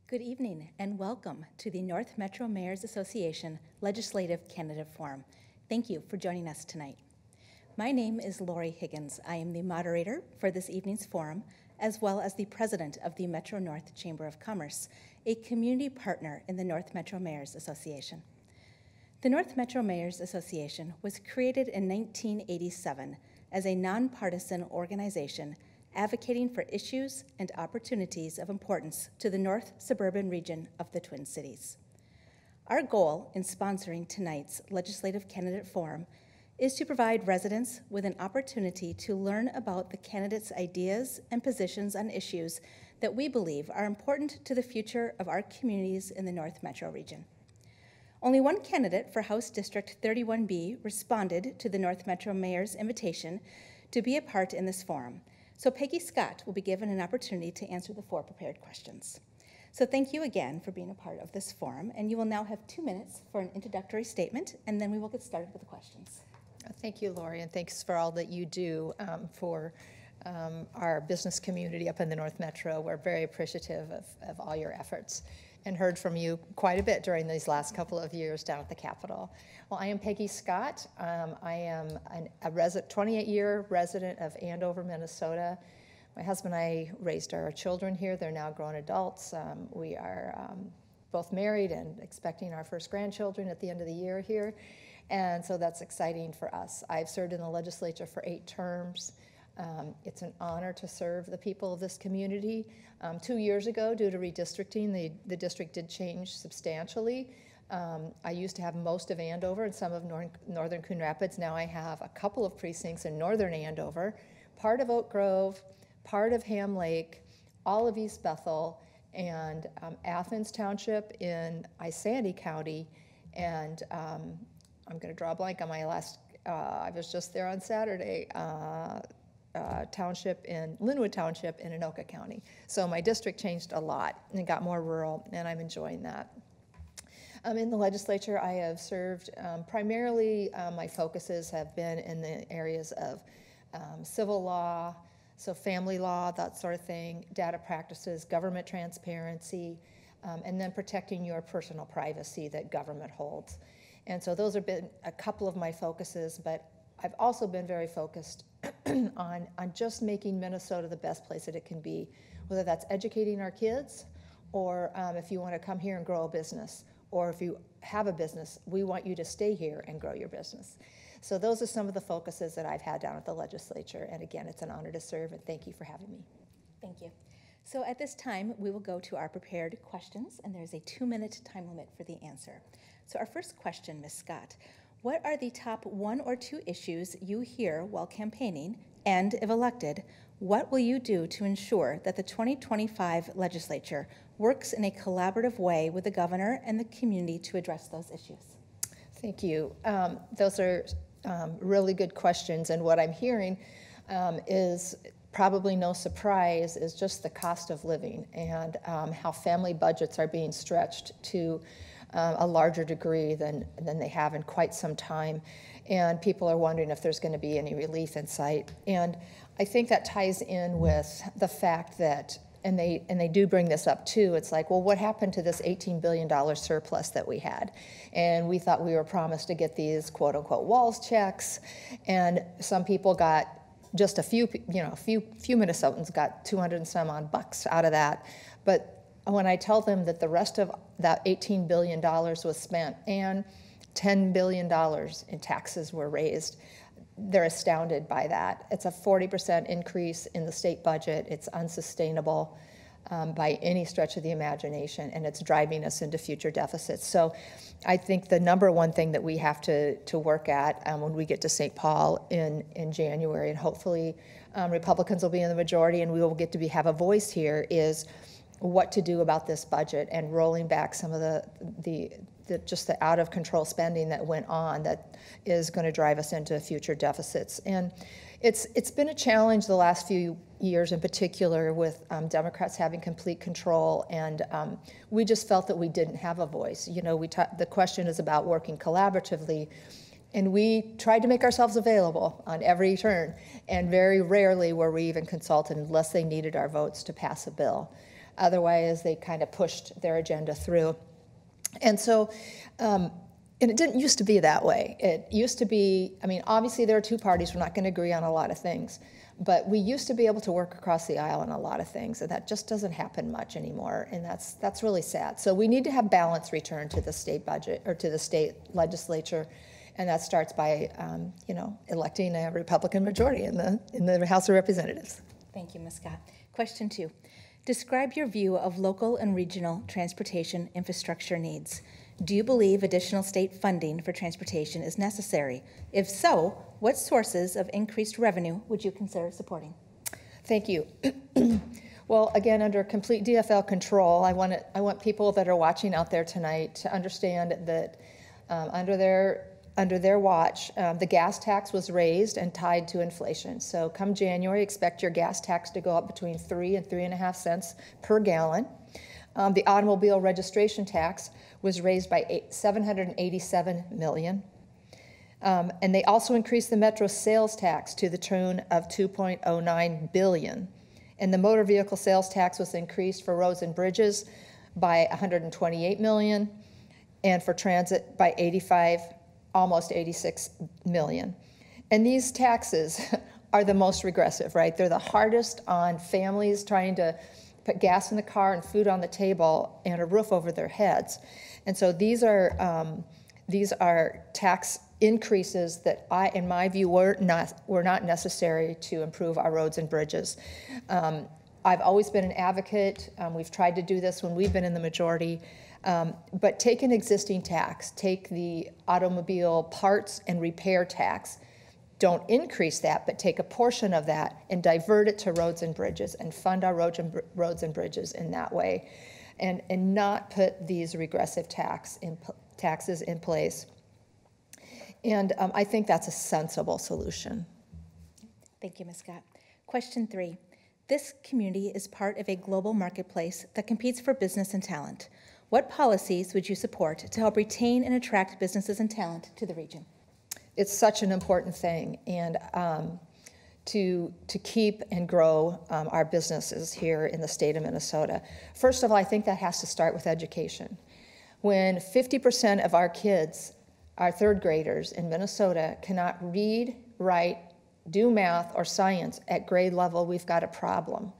Good evening and welcome to the North Metro Mayors Association Legislative Candidate Forum. Thank you for joining us tonight. My name is Lori Higgins. I am the moderator for this evening's forum, as well as the president of the Metro North Chamber of Commerce, a community partner in the North Metro Mayors Association. The North Metro Mayors Association was created in 1987 as a nonpartisan organization advocating for issues and opportunities of importance to the north suburban region of the Twin Cities. Our goal in sponsoring tonight's Legislative Candidate Forum is to provide residents with an opportunity to learn about the candidates' ideas and positions on issues that we believe are important to the future of our communities in the North Metro region. Only one candidate for House District 31B responded to the North Metro Mayor's invitation to be a part in this forum. So Peggy Scott will be given an opportunity to answer the 4 prepared questions. So thank you again for being a part of this forum, and you will now have 2 minutes for an introductory statement, and then we will get started with the questions. Thank you, Lori, and thanks for all that you do for our business community up in the North Metro. We're very appreciative of all your efforts and heard from you quite a bit during these last couple of years down at the Capitol. Well, I am Peggy Scott. I am a 28-year resident of Andover, Minnesota. My husband and I raised our children here. They're now grown adults. We are both married and expecting our first grandchildren at the end of the year here. And so that's exciting for us. I've served in the legislature for 8 terms. It's an honor to serve the people of this community. 2 years ago, due to redistricting, the district did change substantially. I used to have most of Andover and some of northern Coon Rapids. Now I have a couple of precincts in northern Andover, part of Oak Grove, part of Ham Lake, all of East Bethel, and Athens Township in Isanti County, and I'm going to draw a blank on my last, I was just there on Saturday, township in Linwood Township in Anoka County. So my district changed a lot and got more rural, and I'm enjoying that. In the legislature, I have served primarily, my focuses have been in the areas of civil law, so family law, that sort of thing, data practices, government transparency, and then protecting your personal privacy that government holds. And so those have been a couple of my focuses, but I've also been very focused on just making Minnesota the best place that it can be, whether that's educating our kids, or if you want to come here and grow a business, or if you have a business, we want you to stay here and grow your business. So those are some of the focuses that I've had down at the legislature, and again, it's an honor to serve, and thank you for having me. Thank you. So at this time, we will go to our prepared questions, and there's a 2-minute time limit for the answer. So our first question, Ms. Scott, what are the top 1 or 2 issues you hear while campaigning, and if elected, what will you do to ensure that the 2025 legislature works in a collaborative way with the governor and the community to address those issues? Thank you. Those are really good questions, and what I'm hearing is probably no surprise is just the cost of living and how family budgets are being stretched to a larger degree than they have in quite some time, and people are wondering if there's going to be any relief in sight. And I think that ties in with the fact that, and they do bring this up too, it's like, well, what happened to this $18 billion surplus that we had? And we thought we were promised to get these quote unquote walls checks, and some people got just a few Minnesotans got 200 and some odd bucks out of that. But when I tell them that the rest of that $18 billion was spent and $10 billion in taxes were raised, they're astounded by that. It's a 40% increase in the state budget. It's unsustainable by any stretch of the imagination, and it's driving us into future deficits. So I think the number one thing that we have to work at when we get to St. Paul in January, and hopefully Republicans will be in the majority and we will get to have a voice here, is what to do about this budget and rolling back some of the out of control spending that went on that is going to drive us into future deficits. And it's been a challenge the last few years, in particular with Democrats having complete control, and we just felt that we didn't have a voice. You know, the question is about working collaboratively, and we tried to make ourselves available on every turn, and very rarely were we even consulted unless they needed our votes to pass a bill. Otherwise, they kind of pushed their agenda through. And so, and it didn't used to be that way. It used to be, I mean, obviously there are two parties, we're not going to agree on a lot of things, but we used to be able to work across the aisle on a lot of things, and that just doesn't happen much anymore, and that's really sad. So we need to have balance returned to the state budget, or to the state legislature, and that starts by, electing a Republican majority in the House of Representatives. Thank you, Ms. Scott. Question 2. Describe your view of local and regional transportation infrastructure needs. Do you believe additional state funding for transportation is necessary? If so, what sources of increased revenue would you consider supporting? Thank you. Well, again, under complete DFL control, I want people that are watching out there tonight to understand that under their watch, the gas tax was raised and tied to inflation. So come January, expect your gas tax to go up between 3 and 3.5 cents per gallon. The automobile registration tax was raised by $787 million. And they also increased the metro sales tax to the tune of $2.09 billion. And the motor vehicle sales tax was increased for roads and bridges by $128 million, and for transit by almost $86 million. And these taxes are the most regressive, right? They're the hardest on families trying to put gas in the car and food on the table and a roof over their heads. And so these are tax increases that, in my view, were not necessary to improve our roads and bridges. I've always been an advocate. We've tried to do this when we've been in the majority. But take an existing tax, take the automobile parts and repair tax. Don't increase that, but take a portion of that and divert it to roads and bridges and fund our roads and bridges in that way, and not put these regressive taxes in place. And I think that's a sensible solution. Thank you, Ms. Scott. Question 3. This community is part of a global marketplace that competes for business and talent. What policies would you support to help retain and attract businesses and talent to the region? It's such an important thing, and to keep and grow our businesses here in the state of Minnesota. First of all, I think that has to start with education. When 50% of our kids, our third graders in Minnesota, cannot read, write, do math, or science at grade level, we've got a problem.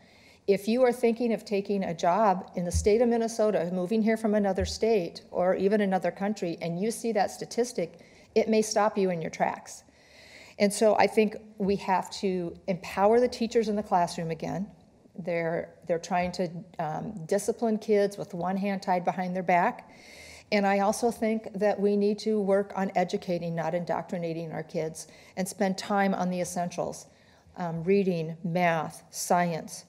If you are thinking of taking a job in the state of Minnesota, moving here from another state or even another country, and you see that statistic, it may stop you in your tracks. And so I think we have to empower the teachers in the classroom again. They're trying to discipline kids with one hand tied behind their back. And I also think that we need to work on educating, not indoctrinating our kids, and spend time on the essentials, reading, math, science.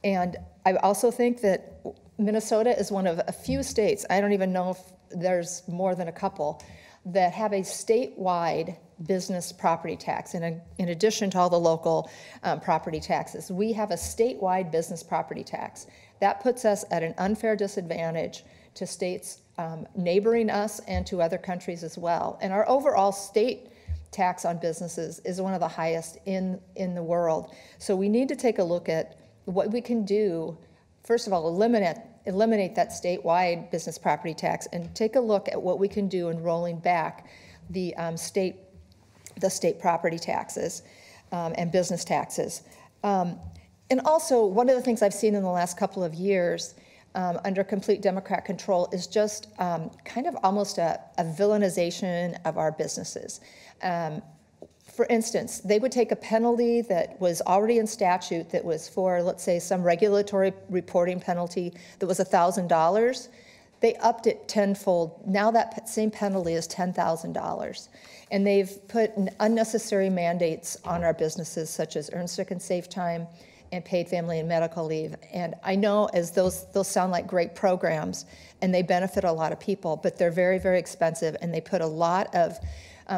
And I also think that Minnesota is one of a few states, I don't even know if there's more than a couple, that have a statewide business property tax. In addition to all the local property taxes, we have a statewide business property tax. That puts us at an unfair disadvantage to states neighboring us and to other countries as well. And our overall state tax on businesses is one of the highest in the world. So we need to take a look at what we can do. First of all, eliminate that statewide business property tax, and take a look at what we can do in rolling back the state property taxes and business taxes. And also, one of the things I've seen in the last couple of years under complete Democrat control is just kind of almost a villainization of our businesses. For instance, they would take a penalty that was already in statute that was for, let's say, some regulatory reporting penalty that was $1,000. They upped it tenfold. Now that same penalty is $10,000. And they've put unnecessary mandates on our businesses, such as earned sick and safe time and paid family and medical leave. And I know as those sound like great programs, and they benefit a lot of people, but they're very, very expensive, and they put a lot of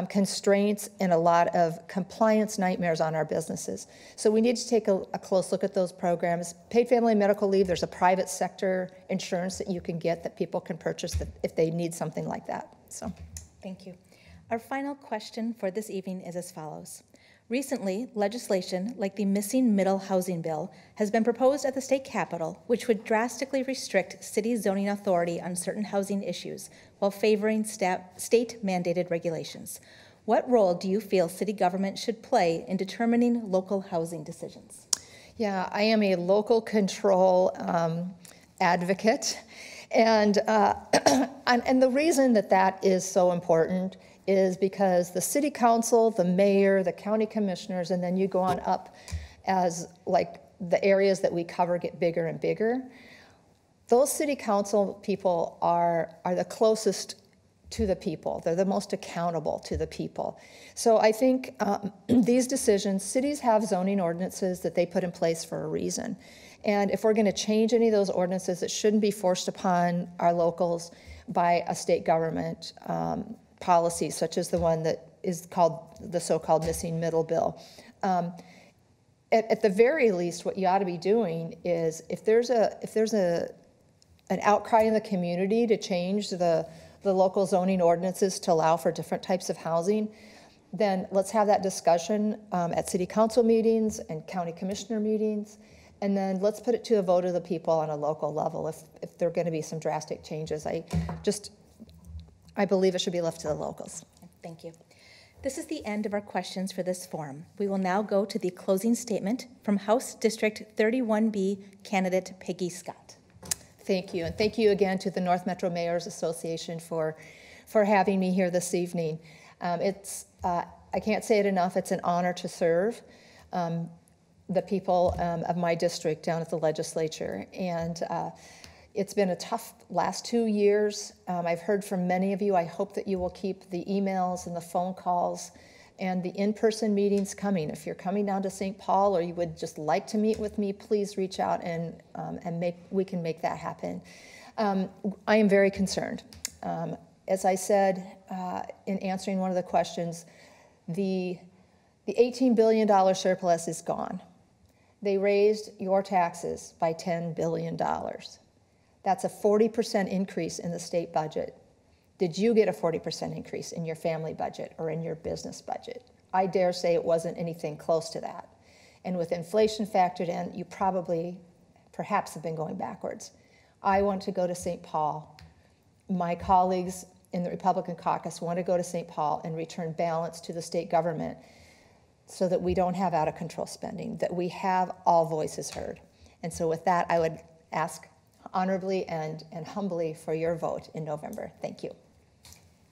constraints and a lot of compliance nightmares on our businesses. So we need to take a close look at those programs. Paid family and medical leave, there's a private sector insurance that you can get that people can purchase if they need something like that. So, thank you. Our final question for this evening is as follows. Recently, legislation like the Missing Middle Housing Bill has been proposed at the state capitol, which would drastically restrict city zoning authority on certain housing issues while favoring state-mandated regulations. What role do you feel city government should play in determining local housing decisions? Yeah, I am a local control advocate, and the reason that is so important is because the city council, the mayor, the county commissioners, and then you go on up as like the areas that we cover get bigger and bigger. Those city council people are the closest to the people. They're the most accountable to the people. So I think these decisions, cities have zoning ordinances that they put in place for a reason. And if we're going to change any of those ordinances, it shouldn't be forced upon our locals by a state government policy, such as the one that is called the so-called Missing Middle Bill. At the very least, what you ought to be doing is if there's an outcry in the community to change the local zoning ordinances to allow for different types of housing, then let's have that discussion at city council meetings and county commissioner meetings, and then let's put it to a vote of the people on a local level if there are going to be some drastic changes. I believe it should be left to the locals. Thank you. This is the end of our questions for this forum. We will now go to the closing statement from House District 31B candidate Peggy Scott. Thank you, and thank you again to the North Metro Mayors Association for having me here this evening. I can't say it enough, it's an honor to serve the people of my district down at the legislature. And it's been a tough last 2 years. I've heard from many of you. I hope that you will keep the emails and the phone calls and the in-person meetings coming. If you're coming down to St. Paul or you would just like to meet with me, please reach out and we can make that happen. I am very concerned. As I said in answering one of the questions, the $18 billion surplus is gone. They raised your taxes by $10 billion. That's a 40% increase in the state budget. Did you get a 40% increase in your family budget or in your business budget? I dare say it wasn't anything close to that. And with inflation factored in, you perhaps have been going backwards. I want to go to St. Paul. My colleagues in the Republican caucus want to go to St. Paul and return balance to the state government so that we don't have out of control spending, that we have all voices heard. And so with that, I would ask honorably and humbly for your vote in November. Thank you.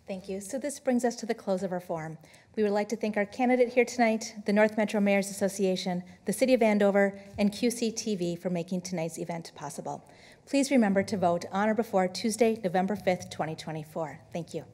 Thank you. So this brings us to the close of our forum. We would like to thank our candidate here tonight, the North Metro Mayors Association, the City of Andover, and QCTV for making tonight's event possible. Please remember to vote on or before Tuesday, November 5th, 2024. Thank you.